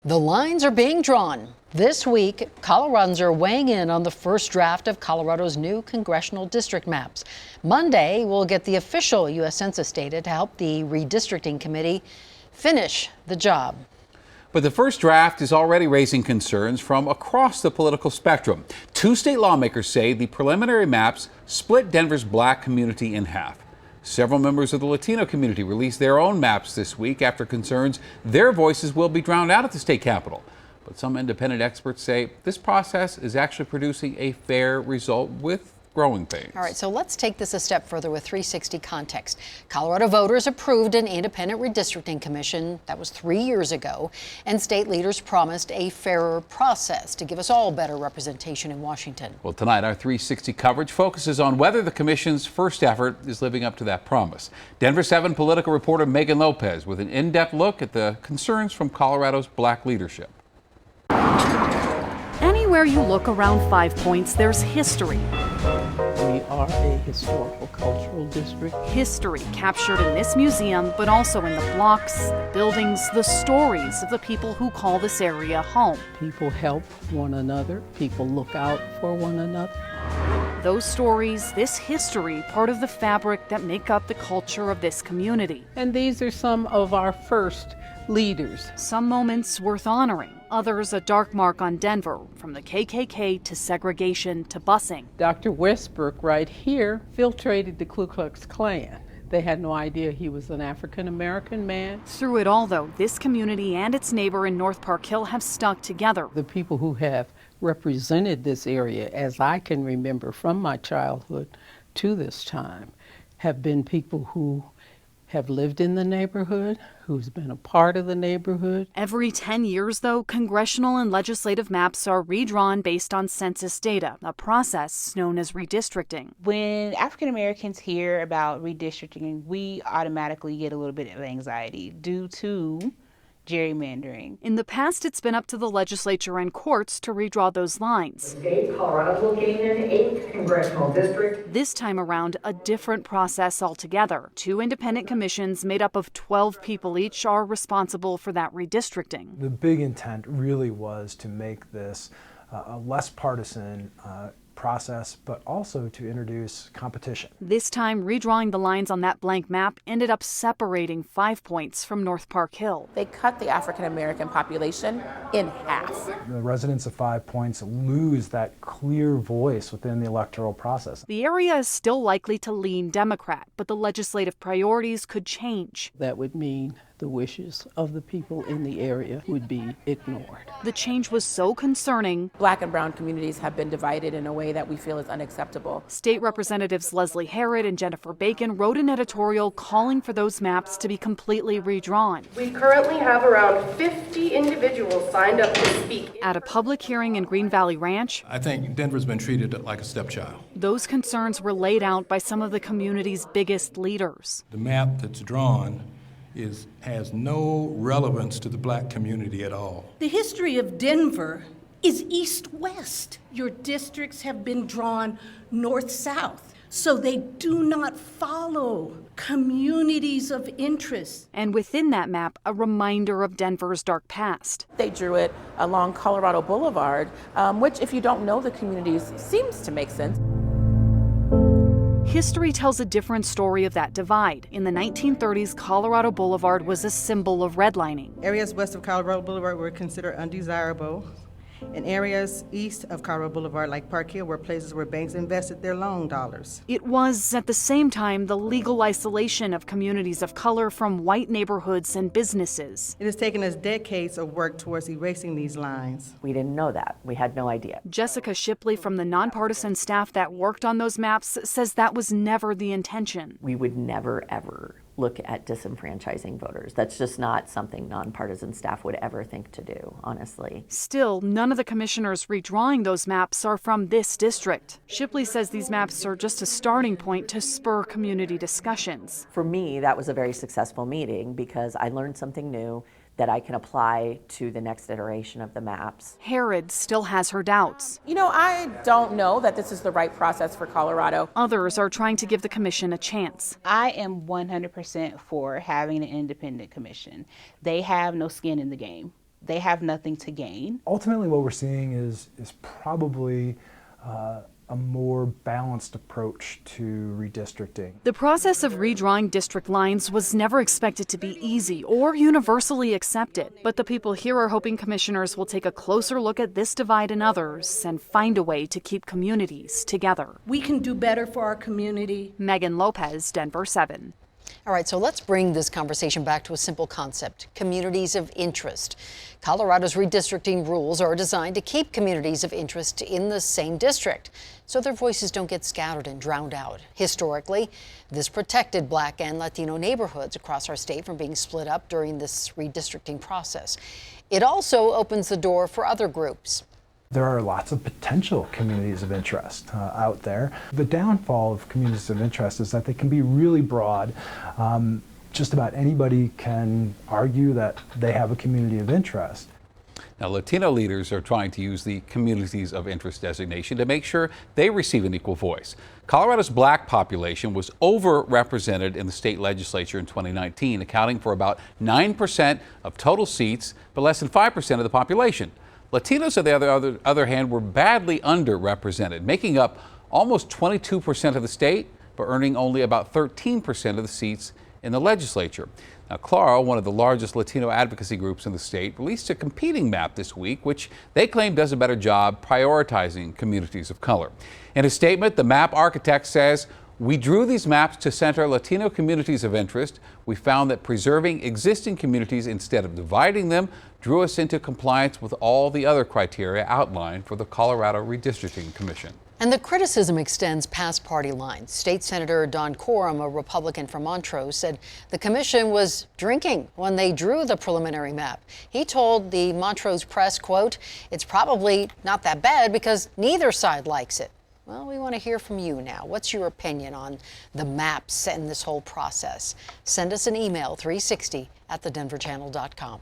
The lines are being drawn. This week, Coloradans are weighing in on the first draft of Colorado's new congressional district maps. Monday, we'll get the official U.S. Census data to help the redistricting committee finish the job. But the first draft is already raising concerns from across the political spectrum. Two state lawmakers say the preliminary maps split Denver's black community in half. Several members of the Latino community released their own maps this week after concerns their voices will be drowned out at the state capitol. But some independent experts say this process is actually producing a fair result with growing pains. All right, so let's take this a step further with 360 context. Colorado voters approved an independent redistricting commission. That was 3 years ago. And state leaders promised a fairer process to give us all better representation in Washington. Well, tonight our 360 coverage focuses on whether the commission's first effort is living up to that promise. Denver 7 political reporter Megan Lopez with an in-depth look at the concerns from Colorado's black leadership. Anywhere you look around 5 Points, there's history. We are a historical cultural district. History captured in this museum, but also in the blocks, the buildings, the stories of the people who call this area home. People help one another. People look out for one another. Those stories, this history, part of the fabric that make up the culture of this community. And these are some of our first leaders. Some moments worth honoring, others a dark mark on Denver, from the KKK to segregation to busing. Dr. Westbrook right here infiltrated the Ku Klux Klan. They had no idea he was an African-American man. Through it all, though, this community and its neighbor in North Park Hill have stuck together. The people who have represented this area, as I can remember from my childhood to this time, have been people who have lived in the neighborhood, who's been a part of the neighborhood. Every 10 years, though, congressional and legislative maps are redrawn based on census data, a process known as redistricting. When African Americans hear about redistricting, we automatically get a little bit of anxiety due to gerrymandering. In the past, it's been up to the legislature and courts to redraw those lines. The state, Colorado, located in the 8th congressional district. This time around, a different process altogether. Two independent commissions made up of 12 people each are responsible for that redistricting. The big intent really was to make this a less partisan process, but also to introduce competition. This time, redrawing the lines on that blank map ended up separating 5 Points from North Park Hill. They cut the African American population in half. The residents of 5 Points lose that clear voice within the electoral process. The area is still likely to lean Democrat, but the legislative priorities could change. That would mean the wishes of the people in the area would be ignored. The change was so concerning. Black and brown communities have been divided in a way that we feel is unacceptable. State Representatives Leslie Herod and Jennifer Bacon wrote an editorial calling for those maps to be completely redrawn. We currently have around 50 individuals signed up to speak. At a public hearing in Green Valley Ranch, I think Denver's been treated like a stepchild. Those concerns were laid out by some of the community's biggest leaders. The map that's drawn has no relevance to the black community at all. The history of Denver is east-west. Your districts have been drawn north-south, so they do not follow communities of interest. And within that map, a reminder of Denver's dark past. They drew it along Colorado Boulevard, which, if you don't know the communities, seems to make sense. History tells a different story of that divide. In the 1930s, Colorado Boulevard was a symbol of redlining. Areas west of Colorado Boulevard were considered undesirable, and areas east of Colorado Boulevard, like Park Hill, were places where banks invested their loan dollars. It was, at the same time, the legal isolation of communities of color from white neighborhoods and businesses. It has taken us decades of work towards erasing these lines. We didn't know that. We had no idea. Jessica Shipley from the nonpartisan staff that worked on those maps says that was never the intention. We would never, ever look at disenfranchising voters. That's just not something nonpartisan staff would ever think to do, honestly. Still, none of the commissioners redrawing those maps are from this district. Shipley says these maps are just a starting point to spur community discussions. For me, that was a very successful meeting because I learned something new that I can apply to the next iteration of the maps. Herod still has her doubts. You know, I don't know that this is the right process for Colorado. Others are trying to give the commission a chance. I am 100% for having an independent commission. They have no skin in the game. they have nothing to gain. Ultimately, what we're seeing is probably a more balanced approach to redistricting. The process of redrawing district lines was never expected to be easy or universally accepted, but the people here are hoping commissioners will take a closer look at this divide and others and find a way to keep communities together. We can do better for our community. Megan Lopez, Denver 7. All right, so let's bring this conversation back to a simple concept: communities of interest. Colorado's redistricting rules are designed to keep communities of interest in the same district, so their voices don't get scattered and drowned out. Historically, this protected Black and Latino neighborhoods across our state from being split up during this redistricting process. It also opens the door for other groups. There are lots of potential communities of interest out there. The downfall of communities of interest is that they can be really broad. Just about anybody can argue that they have a community of interest. Now, Latino leaders are trying to use the Communities of Interest designation to make sure they receive an equal voice. Colorado's Black population was overrepresented in the state legislature in 2019, accounting for about 9% of total seats, but less than 5% of the population. Latinos, on the other hand, were badly underrepresented, making up almost 22% of the state, but earning only about 13% of the seats in the legislature. Now, Claro, one of the largest Latino advocacy groups in the state, released a competing map this week, which they claim does a better job prioritizing communities of color. In a statement, the map architect says, "We drew these maps to center Latino communities of interest. We found that preserving existing communities instead of dividing them drew us into compliance with all the other criteria outlined for the Colorado Redistricting Commission." And the criticism extends past party lines. State Senator Don Coram, a Republican from Montrose, said the commission was drinking when they drew the preliminary map. He told the Montrose Press, quote, "It's probably not that bad because neither side likes it." Well, we want to hear from you now. What's your opinion on the maps and this whole process? Send us an email, 360@thedenverchannel.com.